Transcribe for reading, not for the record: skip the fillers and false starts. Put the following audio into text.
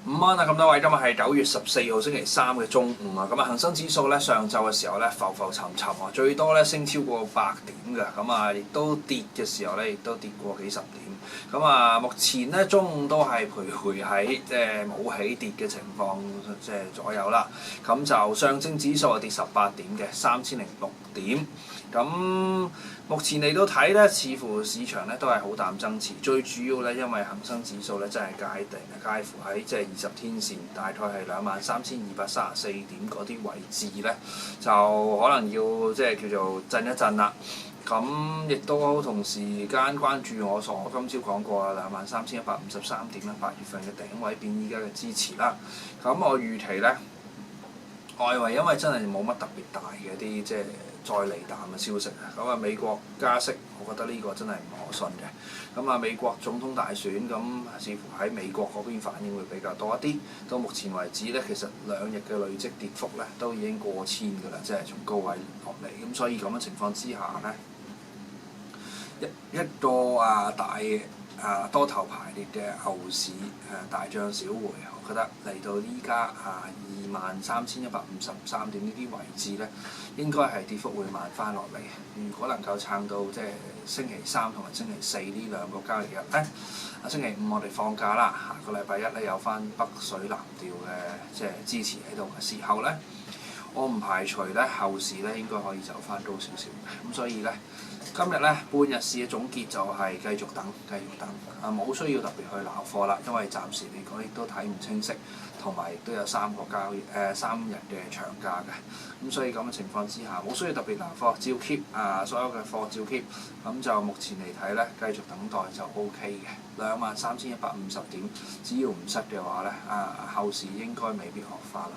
午安啊，咁多位，今日係9月14號星期三嘅中午啊，咁啊恒生指數咧上晝嘅時候咧浮浮沉沉啊，最多咧升超過100點嘅，咁啊亦都跌嘅時候咧亦都跌過幾十點，咁啊目前咧中午都係徘徊喺冇起跌嘅情況左右啦，咁就上證指數係跌18點嘅3006點。咁目前嚟到睇咧，似乎市場咧都係好淡爭持，最主要咧因為恒生指數咧真係介乎喺20天線，大概係23,234點嗰啲位置咧，就可能要叫做震一震啦。咁亦都同時間關注我今朝講過啊，23,153點啦，8月份嘅頂位變依家嘅支持啦。咁我預期咧，外圍因為真係冇乜特別大嘅啲再利淡嘅消息啊，咁啊美國加息，我覺得呢個真係唔可信嘅。咁啊美國總統大選，咁似乎喺美國嗰邊反應會比較多一啲。到目前為止咧，其實2日嘅累積跌幅咧都已經過千㗎啦，即係從高位落嚟。咁所以咁嘅情況之下咧，一個多頭排列嘅牛市大漲小回，我覺得嚟到依家23,153點呢啲位置咧，應該係跌幅會慢翻落嚟。如果能夠撐到星期三同埋星期四呢2個交易日咧，星期五我哋放假啦，下個禮拜一咧有翻北水南調嘅支持喺度嘅時候咧，我唔排除咧後市咧應該可以走翻高少少嘅。咁所以咧，今日咧半日市嘅總結就係繼續等冇需要特別去撈貨啦，因為暫時嚟講亦都睇唔清晰，同埋亦都有3日嘅長假嘅，咁所以咁嘅情況之下，冇需要特別撈貨，照 keep 所有嘅貨照 keep，咁就目前嚟睇咧，繼續等待就 OK 嘅，23,150點，只要唔失嘅話咧，後市應該未必惡化啦。